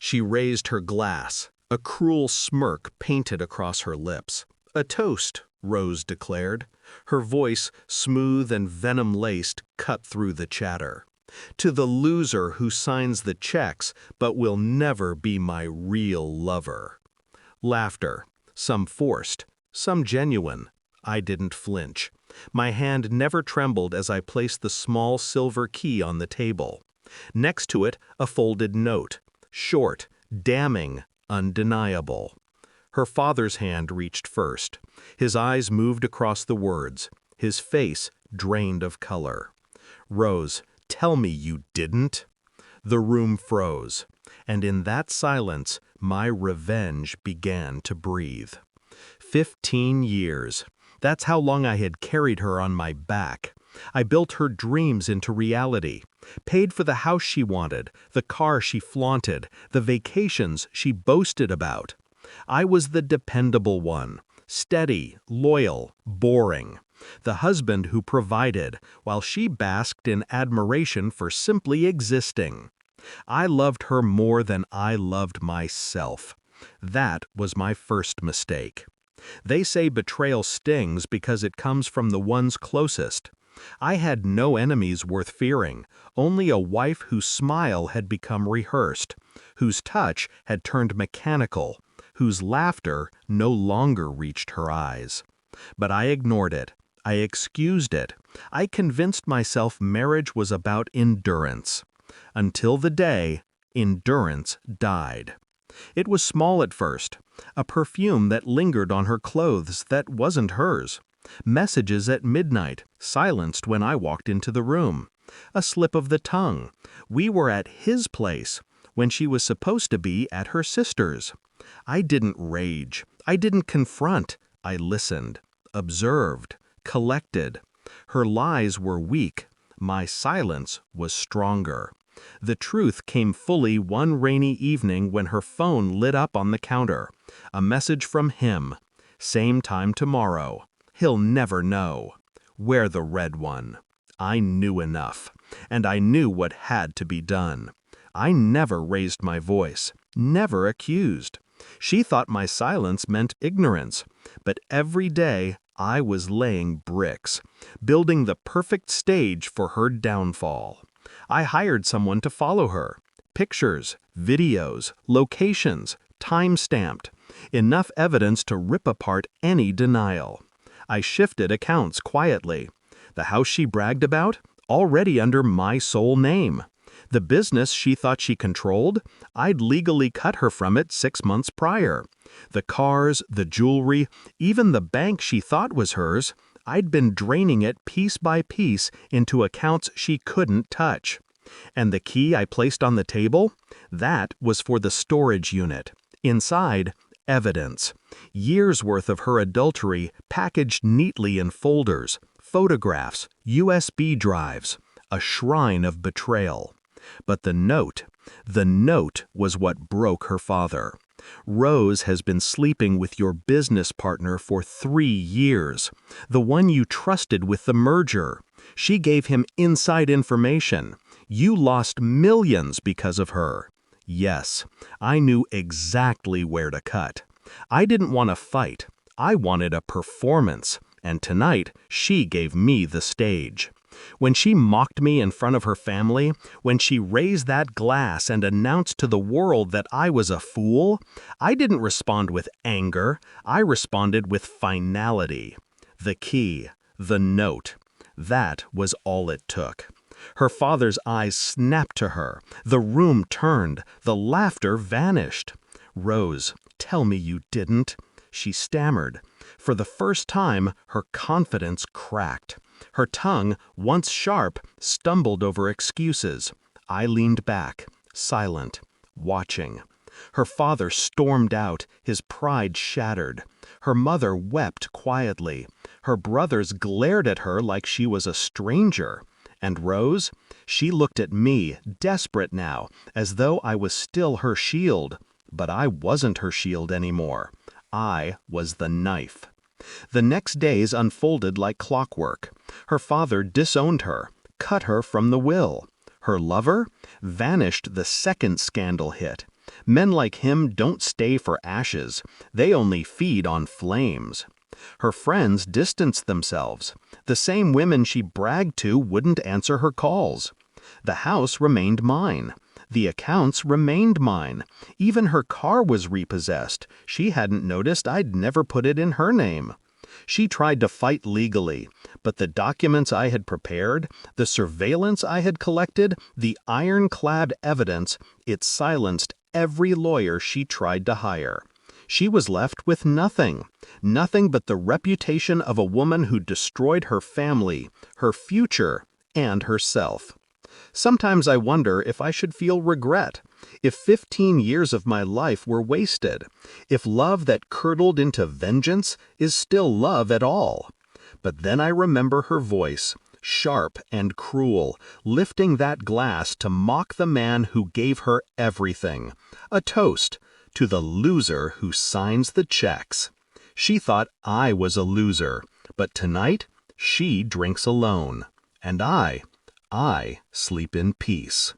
She raised her glass, a cruel smirk painted across her lips. "A toast," Rose declared. Her voice, smooth and venom-laced, cut through the chatter. "To the loser who signs the checks but will never be my real lover." Laughter, some forced, some genuine. I didn't flinch. My hand never trembled as I placed the small silver key on the table. Next to it, a folded note. Short, damning, undeniable. Her father's hand reached first. His eyes moved across the words. His face drained of color. "Rose, tell me you didn't." The room froze, and in that silence, my revenge began to breathe. 15 years. That's how long I had carried her on my back. I built her dreams into reality, paid for the house she wanted, the car she flaunted, the vacations she boasted about. I was the dependable one, steady, loyal, boring. The husband who provided, while she basked in admiration for simply existing. I loved her more than I loved myself. That was my first mistake. They say betrayal stings because it comes from the ones closest. I had no enemies worth fearing, only a wife whose smile had become rehearsed, whose touch had turned mechanical, whose laughter no longer reached her eyes. But I ignored it. I excused it. I convinced myself marriage was about endurance. Until the day endurance died. It was small at first, a perfume that lingered on her clothes that wasn't hers. Messages at midnight, silenced when I walked into the room. A slip of the tongue. We were at his place, when she was supposed to be at her sister's. I didn't rage. I didn't confront. I listened, observed, collected. Her lies were weak. My silence was stronger. The truth came fully one rainy evening when her phone lit up on the counter. A message from him. "Same time tomorrow. He'll never know." Wear the red one. I knew enough, and I knew what had to be done. I never raised my voice, never accused. She thought my silence meant ignorance, but every day I was laying bricks, building the perfect stage for her downfall. I hired someone to follow her. Pictures, videos, locations, time-stamped. Enough evidence to rip apart any denial. I shifted accounts quietly. The house she bragged about, already under my sole name. The business she thought she controlled, I'd legally cut her from it 6 months prior. The cars, the jewelry, even the bank she thought was hers, I'd been draining it piece by piece into accounts she couldn't touch. And the key I placed on the table? That was for the storage unit. Inside, evidence. Years' worth of her adultery packaged neatly in folders, photographs, USB drives, a shrine of betrayal. But the note was what broke her father. "Rose has been sleeping with your business partner for 3 years, the one you trusted with the merger. She gave him inside information. You lost millions because of her." Yes, I knew exactly where to cut. I didn't want a fight. I wanted a performance, and tonight she gave me the stage. When she mocked me in front of her family, when she raised that glass and announced to the world that I was a fool, I didn't respond with anger. I responded with finality. The key, the note. That was all it took. Her father's eyes snapped to her. The room turned. The laughter vanished. "Rose, tell me you didn't." She stammered. For the first time, her confidence cracked. Her tongue, once sharp, stumbled over excuses. I leaned back, silent, watching. Her father stormed out, his pride shattered. Her mother wept quietly. Her brothers glared at her like she was a stranger. And Rose? She looked at me, desperate now, as though I was still her shield. But I wasn't her shield anymore. I was the knife. The next days unfolded like clockwork. Her father disowned her, cut her from the will. Her lover? Vanished the second scandal hit. Men like him don't stay for ashes, they only feed on flames. Her friends distanced themselves. The same women she bragged to wouldn't answer her calls. The house remained mine. The accounts remained mine. Even her car was repossessed. She hadn't noticed I'd never put it in her name. She tried to fight legally, but the documents I had prepared, the surveillance I had collected, the ironclad evidence, it silenced every lawyer she tried to hire. She was left with nothing, nothing but the reputation of a woman who destroyed her family, her future, and herself. Sometimes I wonder if I should feel regret, if 15 years of my life were wasted, if love that curdled into vengeance is still love at all. But then I remember her voice, sharp and cruel, lifting that glass to mock the man who gave her everything, a toast to the loser who signs the checks. She thought I was a loser, but tonight she drinks alone, and I sleep in peace.